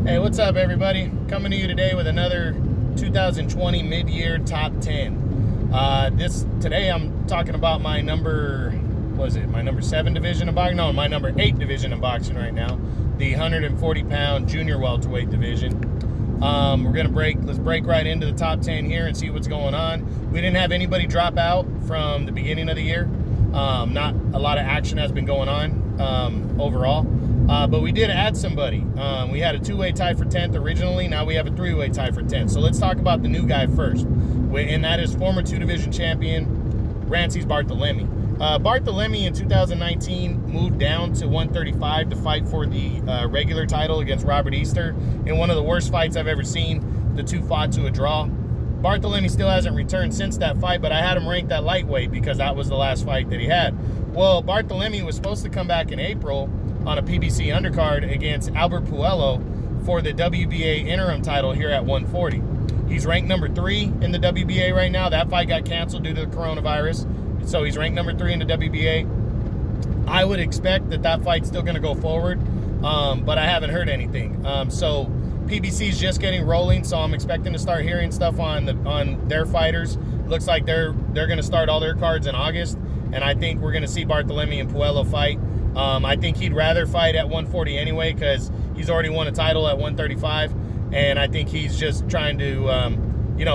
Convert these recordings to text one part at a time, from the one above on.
Hey, what's up, everybody? Coming to you today with another 2020 mid-year top 10. Today I'm talking about my number 7 division of boxing? No, my number 8 division of boxing right now, the 140-pound junior welterweight division. Let's break right into the top 10 here and see what's going on. We didn't have anybody drop out from the beginning of the year. Not a lot of action has been going on overall. But we did add somebody. We had a two-way tie for 10th originally. Now we have a three-way tie for 10th. So let's talk about the new guy first. And that is former two-division champion, Rances Barthelemy. Barthelemy in 2019 moved down to 135 to fight for the regular title against Robert Easter in one of the worst fights I've ever seen. The two fought to a draw. Barthelemy still hasn't returned since that fight, but I had him ranked at lightweight because that was the last fight that he had. Well, Barthelemy was supposed to come back in April on a PBC undercard against Albert Puello for the WBA interim title here at 140. He's ranked number 3 in the WBA right now. That fight got canceled due to the coronavirus, so he's ranked number 3 in the WBA. I would expect that fight's still going to go forward, but I haven't heard anything. So PBC's just getting rolling, so I'm expecting to start hearing stuff on their fighters. Looks like they're going to start all their cards in August, and I think we're going to see Barthelemy and Puello fight. I think he'd rather fight at 140 anyway because he's already won a title at 135, and I think he's just trying to,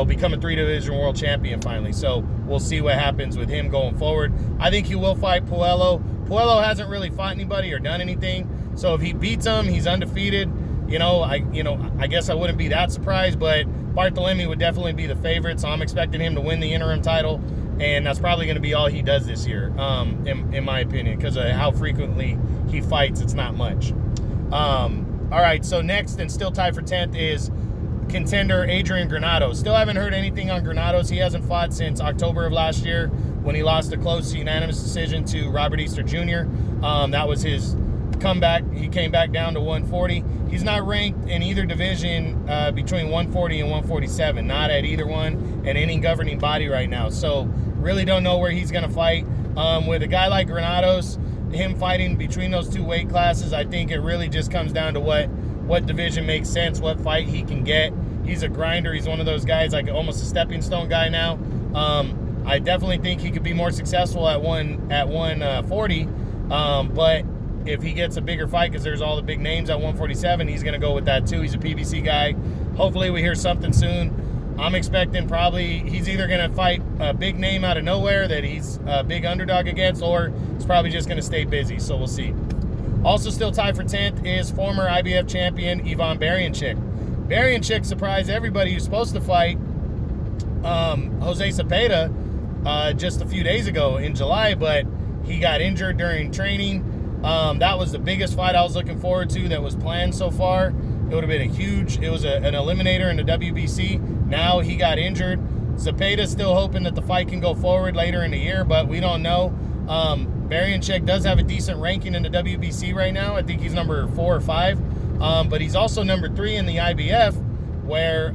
become a three-division world champion finally. So we'll see what happens with him going forward. I think he will fight Puello. Puello hasn't really fought anybody or done anything, so if he beats him, he's undefeated. I guess I wouldn't be that surprised, but Barthelemy would definitely be the favorite, so I'm expecting him to win the interim title. And that's probably going to be all he does this year, in my opinion, because of how frequently he fights. It's not much. All right, so next and still tied for 10th is contender Adrian Granados. Still haven't heard anything on Granados. He hasn't fought since October of last year when he lost a close unanimous decision to Robert Easter Jr. That was his comeback. He came back down to 140. He's not ranked in either division between 140 and 147, not at either one and any governing body right now. So really don't know where he's going to fight. With a guy like Granados, him fighting between those two weight classes, I think it really just comes down to what division makes sense, what fight he can get. He's a grinder. He's one of those guys, like almost a stepping stone guy now. I definitely think he could be more successful at 140, but if he gets a bigger fight, because there's all the big names at 147, he's going to go with that too. He's a PBC guy. Hopefully we hear something soon. I'm expecting probably he's either going to fight a big name out of nowhere that he's a big underdog against, or he's probably just going to stay busy, so we'll see. Also still tied for 10th is former IBF champion Ivan Baranchyk. Baranchyk surprised everybody who's supposed to fight Jose Zepeda just a few days ago in July, but he got injured during training. That was the biggest fight I was looking forward to that was planned so far. It would have been it was an eliminator in the WBC. Now he got injured. Zepeda's still hoping that the fight can go forward later in the year, but we don't know. Baranchyk does have a decent ranking in the WBC right now. I think he's number 4 or 5. But he's also number 3 in the IBF, where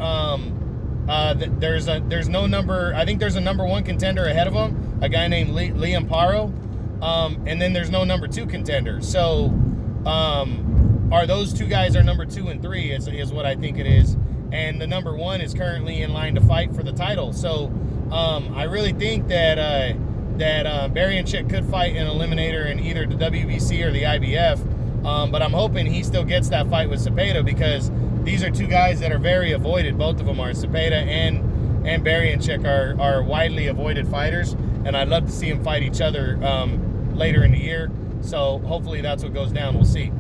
there's no number. I think there's a number 1 contender ahead of him, a guy named Liam Paro. And then there's no number 2 contender. So, are those two guys are number 2 and 3 is what I think it is. And the number 1 is currently in line to fight for the title. So, I really think that Baranchyk could fight an eliminator in either the WBC or the IBF. But I'm hoping he still gets that fight with Zepeda, because these are two guys that are very avoided. Both of them are. Zepeda and Baranchyk are widely avoided fighters. And I'd love to see them fight each other later in the year. So hopefully that's what goes down. We'll see.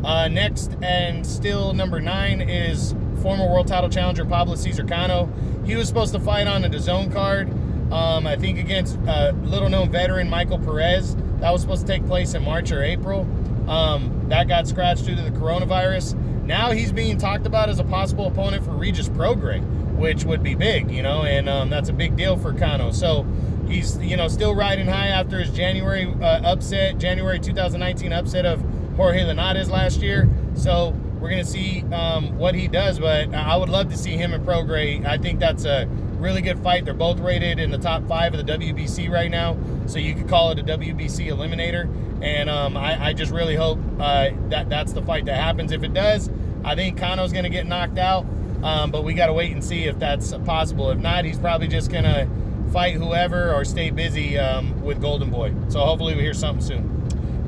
Next, and still number 9, is former world title challenger Pablo Cesar Cano. He was supposed to fight on the DAZN card, I think against little-known veteran Michael Perez. That was supposed to take place in March or April. That got scratched due to the coronavirus. Now he's being talked about as a possible opponent for Regis Prograis, which would be big, and that's a big deal for Cano. So he's, still riding high after his January 2019 upset of Jorge Linares last year. So we're going to see what he does, but I would love to see him and Prograis. I think that's a really good fight. They're both rated in the top 5 of the WBC right now, so you could call it a WBC eliminator. And I just really hope that's the fight that happens. If it does, I think Kano's going to get knocked out, but we got to wait and see if that's possible. If not, he's probably just going to fight whoever or stay busy with Golden Boy. So hopefully we hear something soon.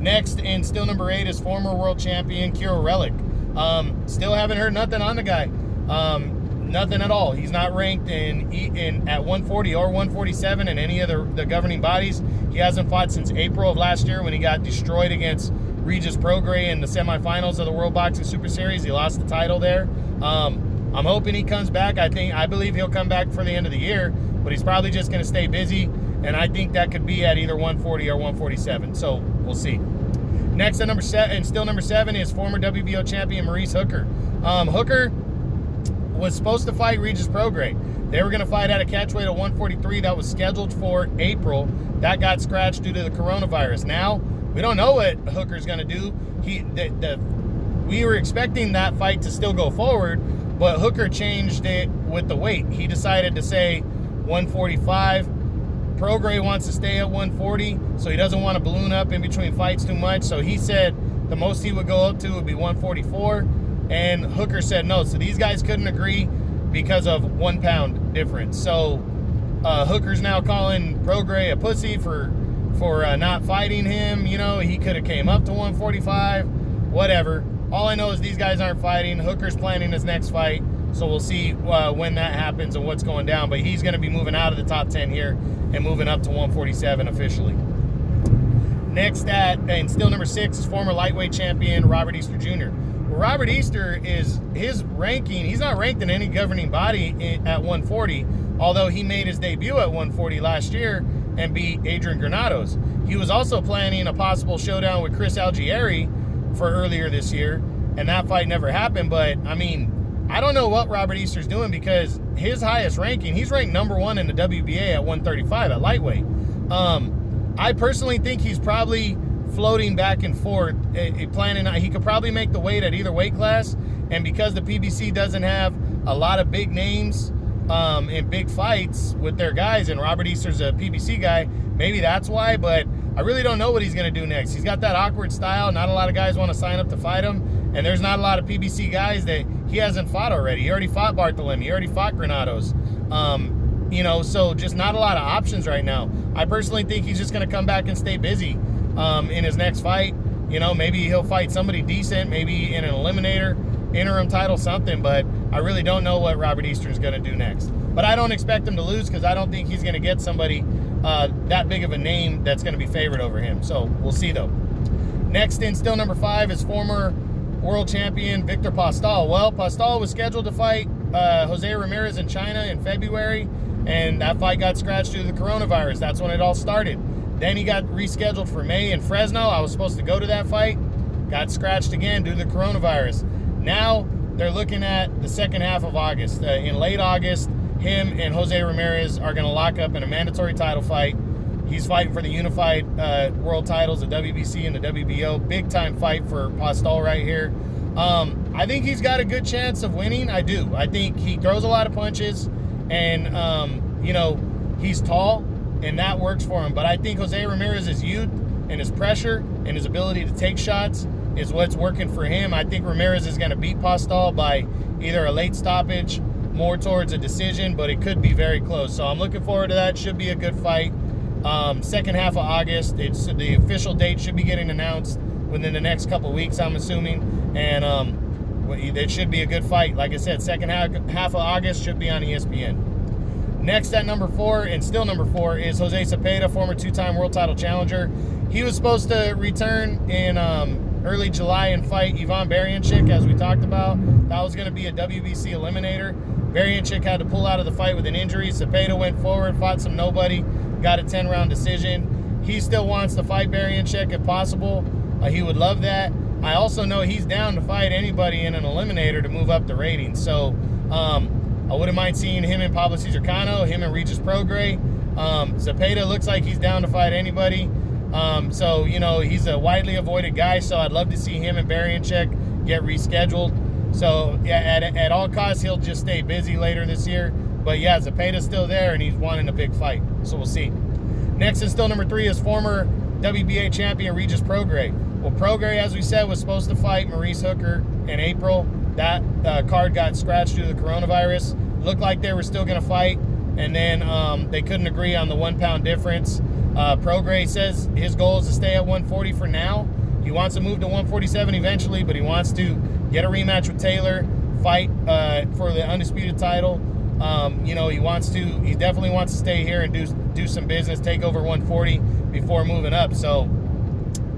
Next, in still number 8, is former world champion Kiro Relic. Still haven't heard nothing on the guy. Nothing at all. He's not ranked in at 140 or 147 in any of the governing bodies. He hasn't fought since April of last year when he got destroyed against Regis Prograis in the semifinals of the World Boxing Super Series. He lost the title there. I'm hoping he comes back. I believe he'll come back for the end of the year, but he's probably just going to stay busy, and I think that could be at either 140 or 147. So we'll see. Next at number 7, and still number 7, is former WBO champion Maurice Hooker. Hooker was supposed to fight Regis Prograis. They were going to fight at a catchweight at 143 that was scheduled for April. That got scratched due to the coronavirus. Now, we don't know what Hooker's going to do. We were expecting that fight to still go forward, but Hooker changed it with the weight. He decided to say 145. Prograis wants to stay at 140, so he doesn't want to balloon up in between fights too much. So he said the most he would go up to would be 144, and Hooker said no. So these guys couldn't agree because of 1 pound difference. So Hooker's now calling Prograis a pussy for not fighting him. You know, he could have came up to 145, whatever. All I know is these guys aren't fighting. Hooker's planning his next fight, so we'll see when that happens and what's going down. But he's going to be moving out of the top 10 here and moving up to 147 officially. Next and still number 6, is former lightweight champion Robert Easter Jr. Well, Robert Easter, is his ranking, he's not ranked in any governing body at 140, although he made his debut at 140 last year and beat Adrian Granados. He was also planning a possible showdown with Chris Algieri for earlier this year, and that fight never happened. But I mean, I don't know what Robert Easter's doing, because his highest ranking, he's ranked number 1 in the WBA at 135 at lightweight. I personally think he's probably floating back and forth, planning. He could probably make the weight at either weight class, and because the PBC doesn't have a lot of big names in big fights with their guys, and Robert Easter's a PBC guy, maybe that's why. But I really don't know what he's going to do next. He's got that awkward style. Not a lot of guys want to sign up to fight him, and there's not a lot of PBC guys that he hasn't fought already. He already fought Bartolome. He already fought Granados. You know, so just not a lot of options right now. I personally think he's just going to come back and stay busy in his next fight. You know, maybe he'll fight somebody decent, maybe in an eliminator, interim title, something, but I really don't know what Robert Easter is going to do next. But I don't expect him to lose, because I don't think he's going to get somebody that big of a name that's going to be favored over him. So we'll see, though. Next, in still number 5, is former world champion Victor Postol. Well, Postol was scheduled to fight Jose Ramirez in China in February, and that fight got scratched due to the coronavirus. That's when it all started. Then he got rescheduled for May in Fresno. I was supposed to go to that fight. Got scratched again due to the coronavirus. Now they're looking at the second half of August. In late August, him and Jose Ramirez are going to lock up in a mandatory title fight. He's fighting for the unified world titles, the WBC and the WBO. Big time fight for Postol right here. I think he's got a good chance of winning. I do. I think he throws a lot of punches, and you know, he's tall, and that works for him. But I think Jose Ramirez's youth and his pressure and his ability to take shots is what's working for him. I think Ramirez is going to beat Postol by either a late stoppage, more towards a decision, but it could be very close. So I'm looking forward to that. Should be a good fight. Second half of August. The official date should be getting announced within the next couple weeks, I'm assuming. And it should be a good fight. Like I said, second half of August should be on ESPN. Next at number 4, and still number 4, is Jose Zepeda, former 2-time world title challenger. He was supposed to return in early July and fight Ivan Baranchyk, as we talked about. That was going to be a WBC eliminator. Baranchyk had to pull out of the fight with an injury. Zepeda went forward, fought some nobody, got a 10-round decision. He still wants to fight Baranchyk if possible. He would love that. I also know he's down to fight anybody in an eliminator to move up the ratings. So I wouldn't mind seeing him and Pablo Cesar Cano, him and Regis Prograis. Zepeda looks like he's down to fight anybody. So, you know, he's a widely avoided guy, so I'd love to see him and Baranchyk get rescheduled. So, yeah, at all costs, he'll just stay busy later this year. But, yeah, Zepeda's still there, and he's wanting a big fight. So we'll see. Next, and still number 3, is former WBA champion Regis Prograis. Well, Prograis, as we said, was supposed to fight Maurice Hooker in April. that card got scratched due to the coronavirus. Looked like they were still going to fight, and then they couldn't agree on the 1 pound difference. Prograis says his goal is to stay at 140 for now. He wants to move to 147 eventually, but he wants to get a rematch with Taylor, fight for the undisputed title. He definitely wants to stay here and do some business, take over 140 before moving up. So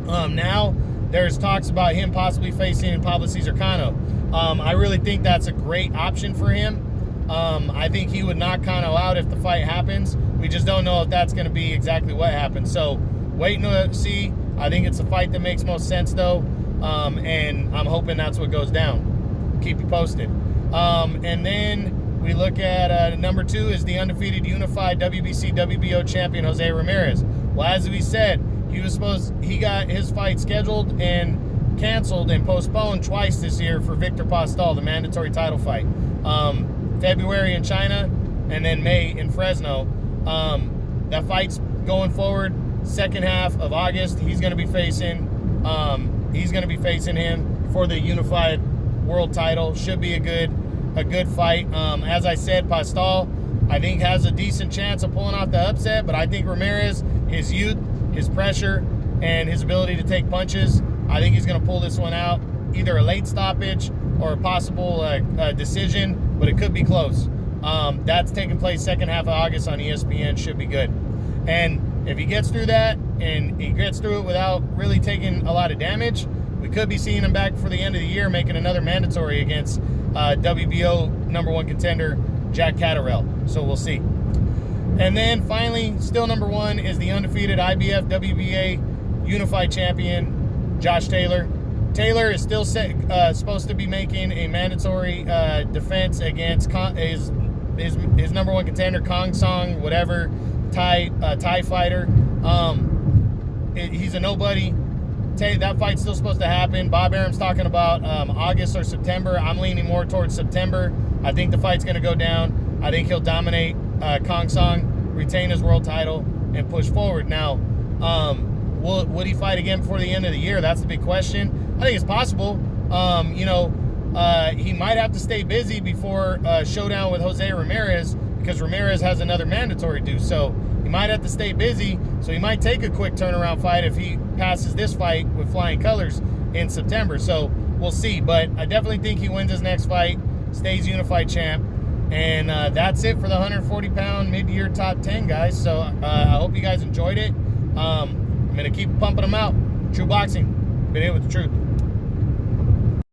now there's talks about him possibly facing Pablo Cesar Cano. I really think that's a great option for him. I think he would knock Cano out if the fight happens. We just don't know if that's going to be exactly what happens. So waiting to see. I think it's a fight that makes most sense, though, and I'm hoping that's what goes down. Keep you posted. And then we look at number 2 is the undefeated unified WBC WBO champion Jose Ramirez. Well, as we said, he got his fight scheduled and canceled and postponed twice this year for Victor Postol, the mandatory title fight. February in China and then May in Fresno. That fight's going forward. Second half of August, he's going to be facing him for the unified world title. Should be a good fight. As I said, Postol, I think, has a decent chance of pulling off the upset, but I think Ramirez, his youth, his pressure, and his ability to take punches, I think he's going to pull this one out. Either a late stoppage or a possible decision, but it could be close. That's taking place second half of August on ESPN. Should be good. And if he gets through that and he gets through it without really taking a lot of damage, we could be seeing him back for the end of the year making another mandatory against WBO number 1 contender Jack Catterall. So we'll see. And then finally, still number 1 is the undefeated IBF WBA unified champion Josh Taylor. Taylor is still supposed to be making a mandatory defense against his number 1 contender, Kong Song, whatever, Thai fighter. He's a nobody. That fight's still supposed to happen. Bob Arum's talking about August or September. I'm leaning more towards September. I think the fight's going to go down. I think he'll dominate Kong Song, retain his world title, and push forward. Now, would he fight again before the end of the year? That's the big question. I think it's possible. He might have to stay busy before showdown with Jose Ramirez, because Ramirez has another mandatory due. So he might have to stay busy. So he might take a quick turnaround fight if he passes this fight with flying colors in September. So we'll see. But I definitely think he wins his next fight, stays unified champ. And that's it for the 140-pound mid-year top 10, guys. So I hope you guys enjoyed it. I'm going to keep pumping them out. True Boxing. Been here with the truth.